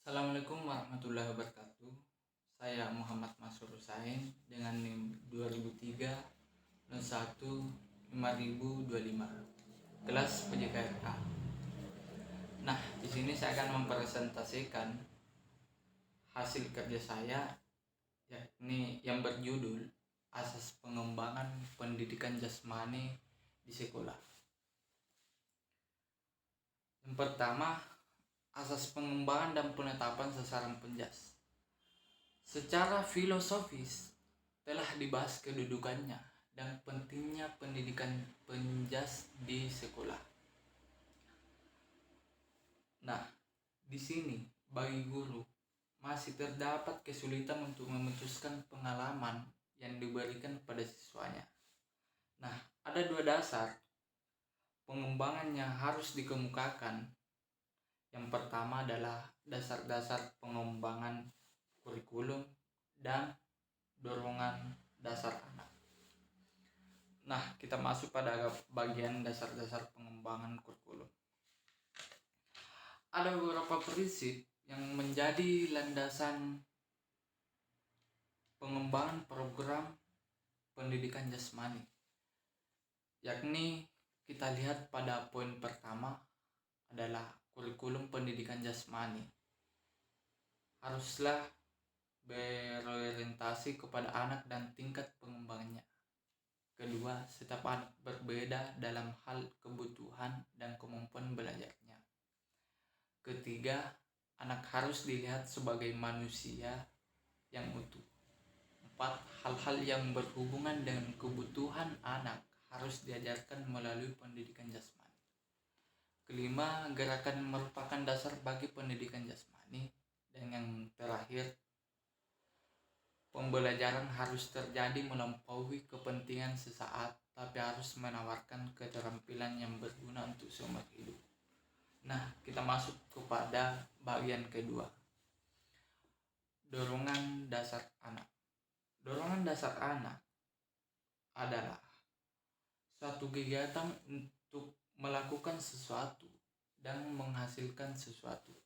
Assalamualaikum warahmatullahi wabarakatuh. Saya Muhammad Masrur Husain dengan NIM 2003 01 5025 kelas PJKRA. Nah, di sini saya akan mempresentasikan hasil kerja saya, yakni yang berjudul Asas Pengembangan Pendidikan Jasmani di Sekolah. Yang pertama, asas pengembangan dan penetapan sasaran penjas. Secara filosofis telah dibahas kedudukannya dan pentingnya pendidikan penjas di sekolah. Nah, di sini bagi guru masih terdapat kesulitan untuk memutuskan pengalaman yang diberikan pada siswanya. Nah, ada dua dasar pengembangan yang harus dikemukakan. Yang pertama adalah dasar-dasar pengembangan kurikulum dan dorongan dasar anak. Nah, kita masuk pada bagian dasar-dasar pengembangan kurikulum. Ada beberapa prinsip yang menjadi landasan pengembangan program pendidikan jasmani, yakni kita lihat pada poin pertama adalah kurikulum pendidikan jasmani haruslah berorientasi kepada anak dan tingkat pengembangannya. Kedua, setiap anak berbeda dalam hal kebutuhan dan kemampuan belajarnya. Ketiga, anak harus dilihat sebagai manusia yang utuh. 4. Hal-hal yang berhubungan dengan kebutuhan anak harus diajarkan melalui pendidikan jasmani. Kelima, gerakan merupakan dasar bagi pendidikan jasmani. Dan yang terakhir, pembelajaran harus terjadi melampaui kepentingan sesaat, tapi harus menawarkan keterampilan yang berguna untuk seumur hidup. Nah, kita masuk kepada bagian kedua, dorongan dasar anak. Dorongan dasar anak adalah suatu kegiatan untuk melakukan sesuatu dan menghasilkan sesuatu.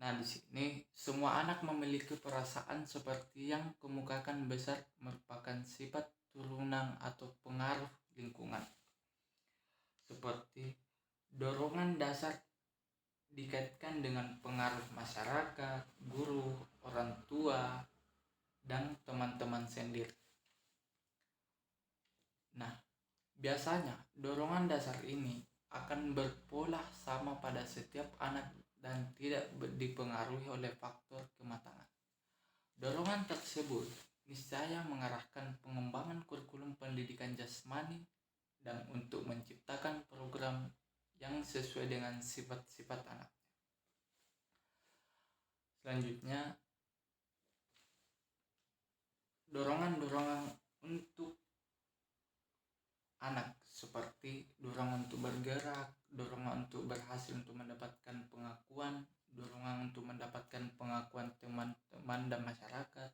Nah, di sini semua anak memiliki perasaan seperti yang kemukakan besar merupakan sifat turunan atau pengaruh lingkungan. Seperti dorongan dasar dikaitkan dengan pengaruh masyarakat, guru, orang tua, dan teman-teman sendiri. Nah, biasanya dorongan dasar ini akan berpola sama pada setiap anak dan tidak dipengaruhi oleh faktor kematangan. Dorongan tersebut niscaya mengarahkan pengembangan kurikulum pendidikan jasmani dan untuk menciptakan program yang sesuai dengan sifat-sifat anak. Selanjutnya, dorongan-dorongan untuk anak seperti dorongan untuk bergerak, dorongan untuk berhasil untuk mendapatkan pengakuan, dorongan untuk mendapatkan pengakuan teman-teman dan masyarakat,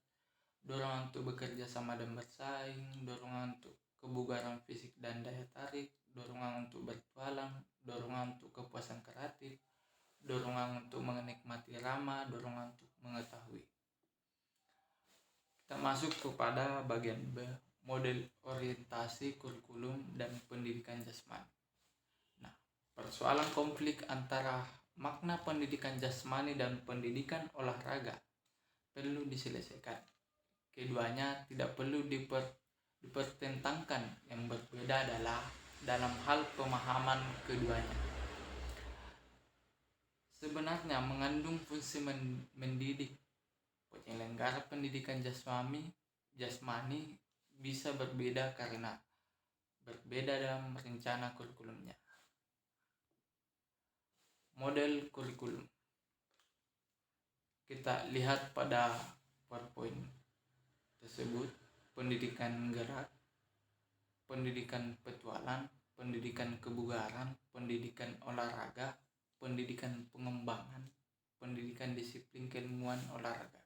dorongan untuk bekerja sama dan bersaing, dorongan untuk kebugaran fisik dan daya tarik, dorongan untuk bertualang, dorongan untuk kepuasan kreatif, dorongan untuk menikmati irama, dorongan untuk mengetahui. Kita masuk kepada bagian B, model orientasi kurikulum dan pendidikan jasmani. Nah, persoalan konflik antara makna pendidikan jasmani dan pendidikan olahraga perlu diselesaikan. Keduanya tidak perlu dipertentangkan. Yang berbeda adalah dalam hal pemahaman keduanya. Sebenarnya mengandung fungsi mendidik. Penyelenggara pendidikan jasmani bisa berbeda karena berbeda dalam rencana kurikulumnya. Model kurikulum. Kita lihat pada PowerPoint tersebut, pendidikan gerak, pendidikan petualang, pendidikan kebugaran, pendidikan olahraga, pendidikan pengembangan, pendidikan disiplin keilmuan olahraga.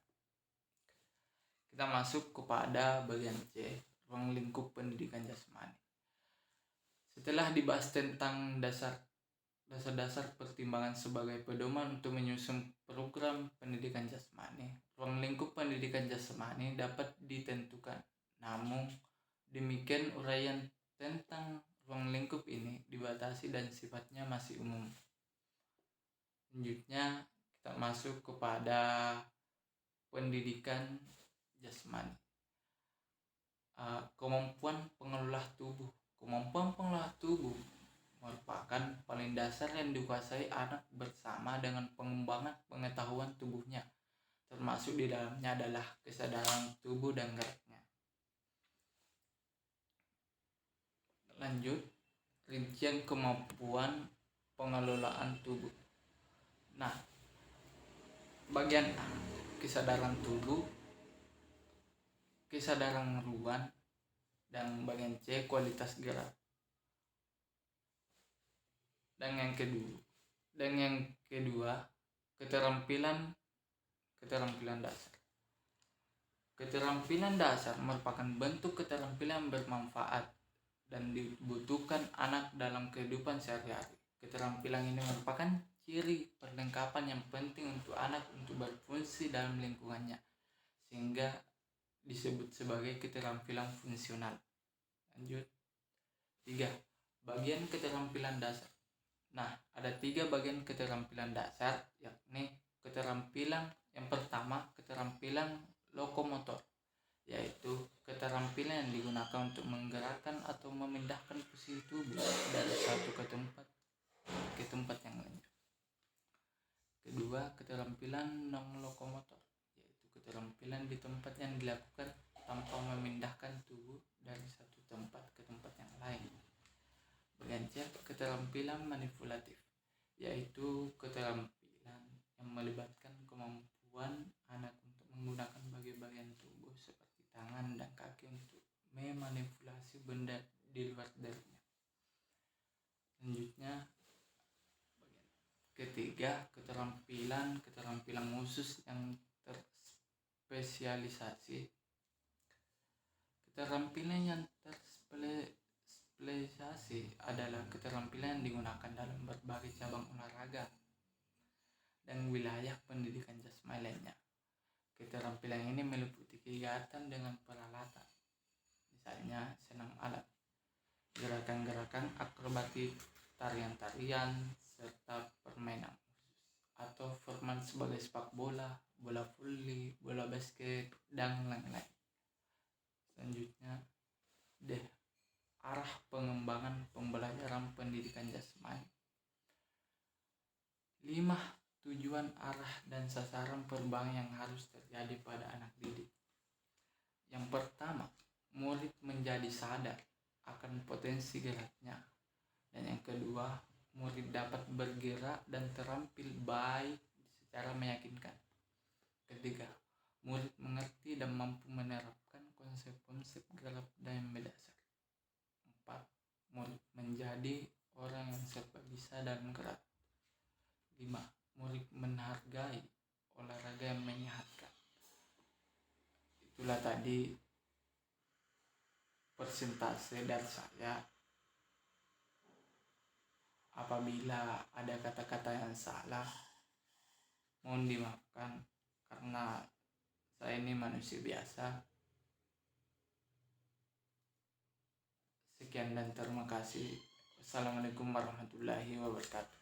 Kita masuk kepada bagian C, ruang lingkup pendidikan jasmani. Setelah dibahas tentang dasar-dasar pertimbangan sebagai pedoman untuk menyusun program pendidikan jasmani. Ruang lingkup pendidikan jasmani dapat ditentukan. Namun demikian uraian tentang ruang lingkup ini dibatasi dan sifatnya masih umum. Selanjutnya kita masuk kepada pendidikan jasmani. Kemampuan pengelola tubuh. Kemampuan pengelola tubuh merupakan paling dasar yang dikuasai anak bersama dengan pengembangan pengetahuan tubuhnya, termasuk di dalamnya adalah kesadaran tubuh dan geraknya. Lanjut, rincian kemampuan pengelolaan tubuh. Nah, bagian A, kesadaran tubuh, kesadaran ruang, dan bagian C, kualitas gerak. Dan yang kedua, keterampilan dasar. Keterampilan dasar merupakan bentuk keterampilan bermanfaat dan dibutuhkan anak dalam kehidupan sehari-hari. Keterampilan ini merupakan ciri perlengkapan yang penting untuk anak untuk berfungsi dalam lingkungannya, sehingga disebut sebagai keterampilan fungsional. Lanjut. 3. Bagian keterampilan dasar. Nah, ada 3 bagian keterampilan dasar, yakni keterampilan yang pertama, keterampilan lokomotor, yaitu keterampilan yang digunakan untuk menggerakkan atau memindahkan posisi tubuh dari satu ke tempat yang lain. Kedua, keterampilan non-lokomotor, yaitu keterampilan di tempat yang dilakukan tanpa memindahkan tubuh dari satu tempat ke tempat yang lain. Bagian C, keterampilan manipulatif, yaitu keterampilan yang melibatkan kemampuan anak untuk menggunakan bagian tubuh seperti tangan dan kaki untuk memanipulasi benda di luar darinya. Selanjutnya, bagian ketiga, keterampilan khusus yang terspesialisasi. Keterampilan yang terspesialisasi adalah keterampilan yang digunakan dalam berbagai cabang olahraga dan wilayah pendidikan jasmani lainnya. Keterampilan ini meliputi kegiatan dengan peralatan, misalnya senam alat, gerakan-gerakan akrobatik, tarian-tarian, serta permainan khusus atau format sebagai sepak bola, bola voli, bola basket, dan lain-lain. Selanjutnya, D. Arah pengembangan pembelajaran pendidikan jasmani. 5 tujuan, arah, dan sasaran perubahan yang harus terjadi pada anak didik. Yang pertama, murid menjadi sadar akan potensi geraknya. Dan yang kedua, murid dapat bergerak dan terampil baik secara meyakinkan. Ketiga, murid mengerti dan mampu menerapkan konsep-konsep gerak dan mendasar. 4. Murid menjadi orang yang serba bisa dalam gerak. 5. Murid menghargai olahraga yang menyehatkan. Itulah tadi persentase dari saya. Apabila ada kata-kata yang salah, mohon dimaafkan karena saya ini manusia biasa. Sekian dan terima kasih. Wassalamualaikum warahmatullahi wabarakatuh.